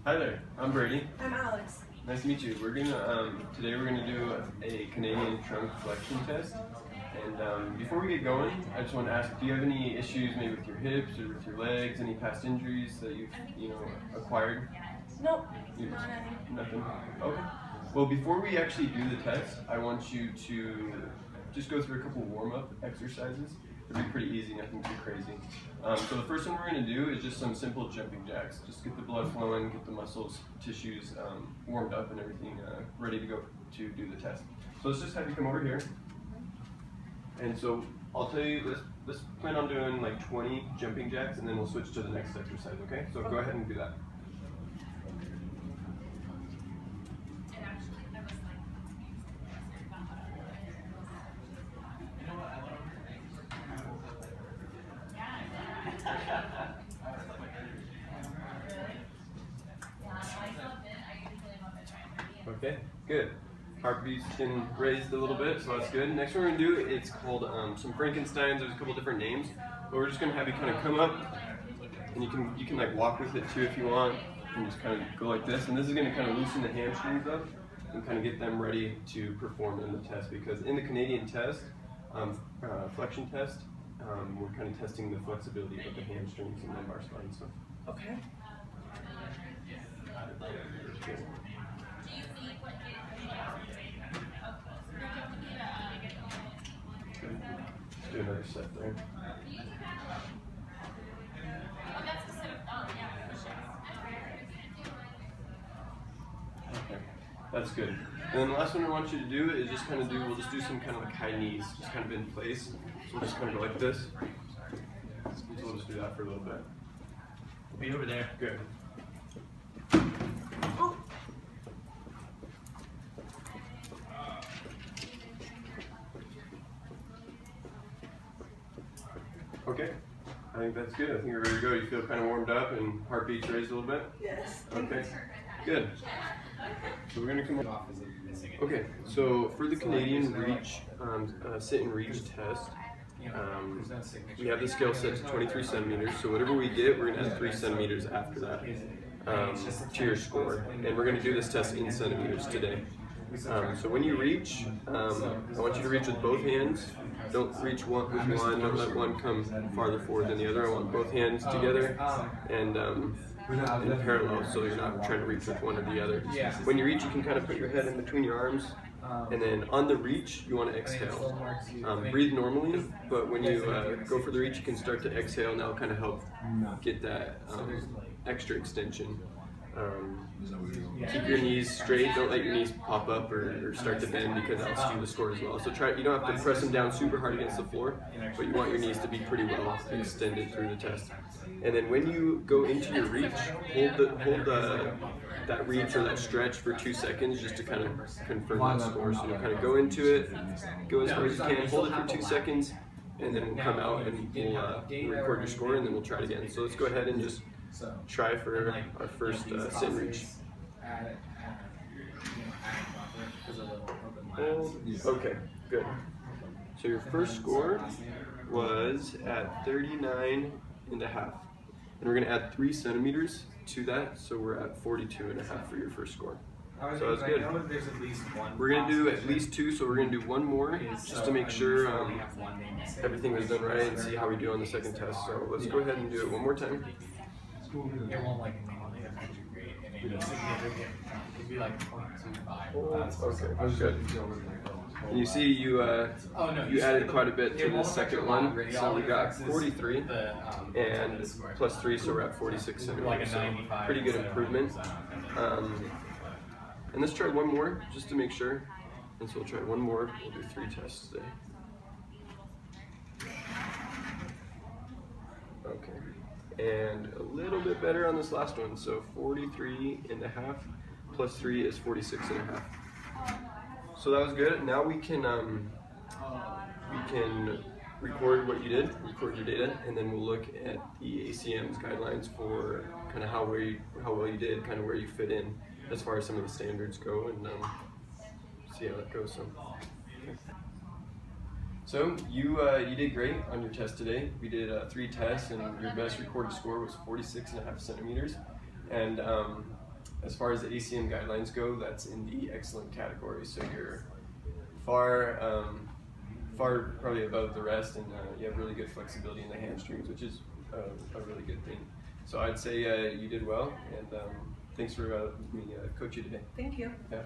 Hi there, I'm Brady. I'm Alex. Nice to meet you. Today we're gonna do a Canadian trunk flexion test. And before we get going, I just want to ask, do you have any issues maybe with your hips or with your legs? Any past injuries that you've acquired? Nope, not any. Nothing. Okay. Well, before we actually do the test, I want you to just go through a couple warm-up exercises. It'll be pretty easy, nothing too crazy. So the first one we're going to do is just some simple jumping jacks. Just get the blood flowing, get the muscles, tissues warmed up and everything ready to go to do the test. So let's just have you come over here. And so I'll tell you, let's plan on doing like 20 jumping jacks and then we'll switch to the next exercise, okay? So go ahead and do that. Okay, good. Heartbeat's been raised a little bit, so that's good. Next one we're gonna do, it's called some Frankensteins. There's a couple different names, but we're just gonna have you kind of come up, and you can like walk with it too if you want, and just kind of go like this. And this is gonna kind of loosen the hamstrings up and kind of get them ready to perform in the test. Because in the Canadian test, flexion test, we're kind of testing the flexibility of the hamstrings and lumbar spine. So. Okay. Let's do another set there. Okay, that's good. And then the last one I want you to do is just kind of we'll just do some kind of like high knees, just kind of in place. So we'll just kind of go like this. So we'll just do that for a little bit. We'll be over there. Good. Okay, I think that's good. I think you're ready to go. You feel kind of warmed up and heartbeat's raised a little bit? Yes. Okay, good. So we're going to come off. Okay, so for the Canadian reach, sit and reach test, we have the scale set to 23 centimeters. So whatever we get, we're going to add 3 centimeters after that to your score. And we're going to do this test in centimeters today. So when you reach, I want you to reach with both hands. Don't reach with one, don't let one come farther forward than the other. I want both hands together and in parallel, so you're not trying to reach with one or the other. When you reach, you can kind of put your head in between your arms, and then on the reach, you want to exhale. Breathe normally, but when you go for the reach, you can start to exhale, and that'll kind of help get that extra extension. Keep your knees straight, don't let your knees pop up or start to bend because that'll skew the score as well. So you don't have to press them down super hard against the floor, but you want your knees to be pretty well extended through the test. And then when you go into your reach, hold that reach or that stretch for 2 seconds just to kind of confirm that score. So you'll kind of go into it, go as far as you can, hold it for 2 seconds, and then we'll come out and we'll record your score and then we'll try it again. So let's go ahead and just try for our first sit and reach. Okay, good. So your first score was at 39 and a half. And we're going to add 3 centimeters to that, so we're at 42 and a half for your first score. So that's good. We're going to do at least 2, so we're going to do 1 more just to make sure everything was done right and see how we do on the second test. So let's go ahead and do it one more time. It won't like immediately affect your grade, and it is significant. It could be like 0.25. Okay, good. And you see you added quite a bit to the second one, so we got 43 and plus 3, so we're at 46 centimeters. So pretty good improvement. And let's try 1 more just to make sure. And so we'll try 1 more. We'll do 3 tests today. Okay. And a little bit better on this last one, so 43 and a half plus 3 is 46 and a half. So that was good. Now we can record what you did, record your data, and then we'll look at the ACM's guidelines for kind of how well you did, kind of where you fit in as far as some of the standards go, and see how that goes. So you did great on your test today. We did 3 tests, and your best recorded score was 46.5 centimeters. And as far as the ACM guidelines go, that's in the excellent category. So you're far probably above the rest, and you have really good flexibility in the hamstrings, which is a really good thing. So I'd say you did well, and thanks for me coach you today. Thank you. Yeah.